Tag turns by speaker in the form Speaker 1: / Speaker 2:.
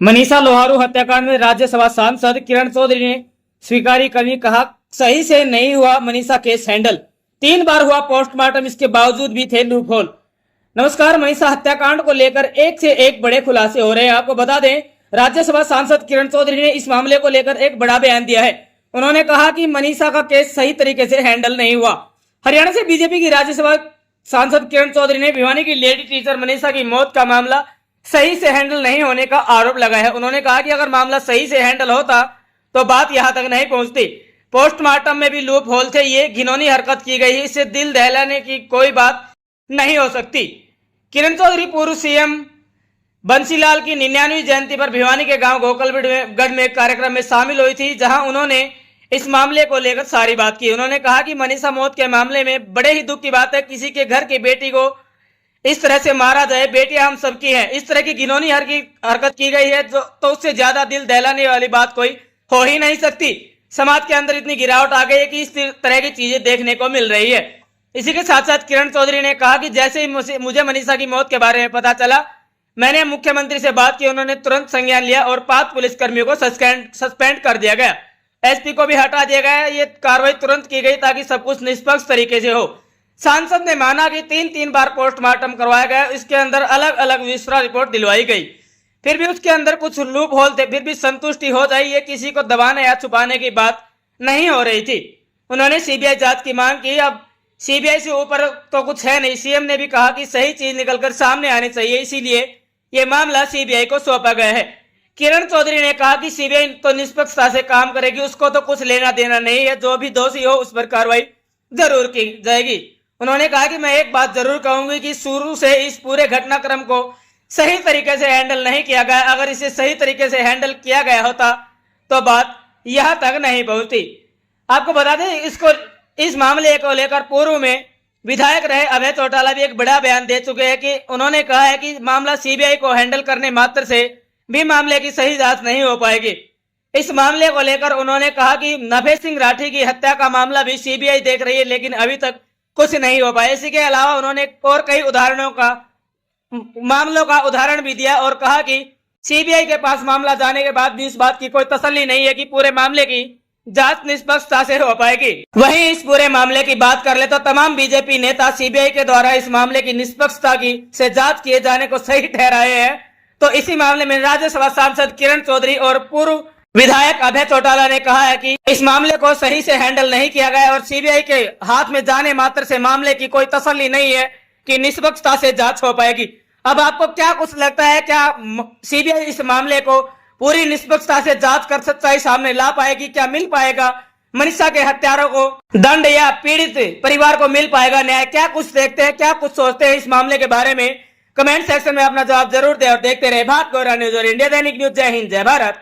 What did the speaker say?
Speaker 1: मनीषा लोहारू हत्याकांड में राज्यसभा सांसद किरण चौधरी ने स्वीकारी करनी, कहा सही से नहीं हुआ मनीषा केस हैंडल, 3 बार हुआ पोस्टमार्टम, इसके बावजूद भी थे लूपहोल। नमस्कार, मनीषा हत्याकांड को लेकर एक से एक बड़े खुलासे हो रहे हैं। आपको बता दें, राज्यसभा सांसद किरण चौधरी ने इस मामले को लेकर एक बड़ा बयान दिया है। उन्होंने कहा कि मनीषा का केस सही तरीके से हैंडल नहीं हुआ। हरियाणा से बीजेपी की राज्यसभा सांसद किरण चौधरी ने भिवानी की लेडी टीचर मनीषा की मौत का मामला सही से हैंडल नहीं होने का आरोप लगाया है। उन्होंने कहा कि अगर मामला सही से हैंडल होता तो बात यहां तक नहीं पहुंचती। पोस्टमार्टम में भी लूप होल थे, ये घिनौनी हरकत की गई है, इससे दिल दहलाने की कोई बात नहीं हो सकती। किरण चौधरी पूर्व सीएम बंसीलाल की 99वीं जयंती पर भिवानी के गांव गोकलगढ़ में एक कार्यक्रम में शामिल हुई थी, जहां उन्होंने इस मामले को लेकर सारी बात की। उन्होंने कहा कि मनीषा मौत के मामले में बड़े ही दुख की बात है, किसी के घर की बेटी को इस तरह से मारा जाए। बेटियां हम सबकी हैं, इस तरह की घिनौनी हरकत की गई है तो उससे ज्यादा दिल दहलाने वाली बात कोई हो ही नहीं सकती। समाज के अंदर इतनी गिरावट आ गई है कि इस तरह की चीजें देखने को मिल रही है। इसी के साथ साथ किरण चौधरी ने कहा कि जैसे ही मुझे मनीषा की मौत के बारे में पता चला, मैंने मुख्यमंत्री से बात की, उन्होंने तुरंत संज्ञान लिया और 5 पुलिसकर्मियों को सस्पेंड कर दिया गया। एसपी को भी हटा दिया गया। ये कार्रवाई तुरंत की गई ताकि सब कुछ निष्पक्ष तरीके से हो। सांसद ने माना कि 3 बार पोस्टमार्टम करवाया गया, इसके अंदर अलग अलग विस्तार रिपोर्ट दिलवाई गई, फिर भी उसके अंदर कुछ लूप होल थे, फिर भी संतुष्टि हो जाए, ये किसी को दबाने या छुपाने की बात नहीं हो रही थी। उन्होंने सीबीआई जांच की मांग की। अब सीबीआई से ऊपर तो कुछ है नहीं। सीएम ने भी कहा कि सही चीज निकलकर सामने आनी चाहिए, इसीलिए ये मामला सीबीआई को सौंपा गया है। किरण चौधरी ने कहा कि सीबीआई तो निष्पक्षता से काम करेगी, उसको तो कुछ लेना देना नहीं है, जो भी दोषी हो उस पर कार्रवाई जरूर की जाएगी। उन्होंने कहा कि मैं एक बात जरूर कहूंगी कि शुरू से इस पूरे घटनाक्रम को सही तरीके से हैंडल नहीं किया गया। अगर इसे सही तरीके से हैंडल किया गया होता तो बात यहां तक नहीं पहुंचती। आपको बता दें, इस मामले को लेकर पूर्व में विधायक रहे अभय चौटाला भी एक बड़ा बयान दे चुके हैं कि उन्होंने कहा है कि मामला सीबीआई को हैंडल करने मात्र से भी मामले की सही जांच नहीं हो पाएगी। इस मामले को लेकर उन्होंने कहा कि नभे सिंह राठी की हत्या का मामला भी सीबीआई देख रही है, लेकिन अभी तक कुछ नहीं हो पाया। इसी के अलावा उन्होंने और कई मामलों का उदाहरण भी दिया और कहा कि सीबीआई के पास मामला जाने के बाद भी इस बात की कोई तसल्ली नहीं है कि पूरे मामले की जांच निष्पक्षता से हो पाएगी। वहीं इस पूरे मामले की बात कर ले तो तमाम बीजेपी नेता सीबीआई के द्वारा इस मामले की निष्पक्षता से जांच किए जाने को सही ठहराए हैं। तो इसी मामले में राज्यसभा सांसद किरण चौधरी और पूर्व विधायक अभय चौटाला ने कहा है कि इस मामले को सही से हैंडल नहीं किया गया और सीबीआई के हाथ में जाने मात्र से मामले की कोई तसल्ली नहीं है कि निष्पक्षता से जांच हो पाएगी। अब आपको क्या कुछ लगता है, क्या सीबीआई इस मामले को पूरी निष्पक्षता से जांच कर सच्चाई सामने ला पाएगी? क्या मिल पाएगा मनीषा के हत्यारों को दंड या पीड़ित परिवार को मिल पाएगा न्याय? क्या कुछ देखते हैं, क्या कुछ सोचते हैं इस मामले के बारे में? कमेंट सेक्शन में अपना जवाब जरूर दें और देखते रहे भारत गौरव न्यूज और इंडिया दैनिक न्यूज। जय हिंद, जय भारत।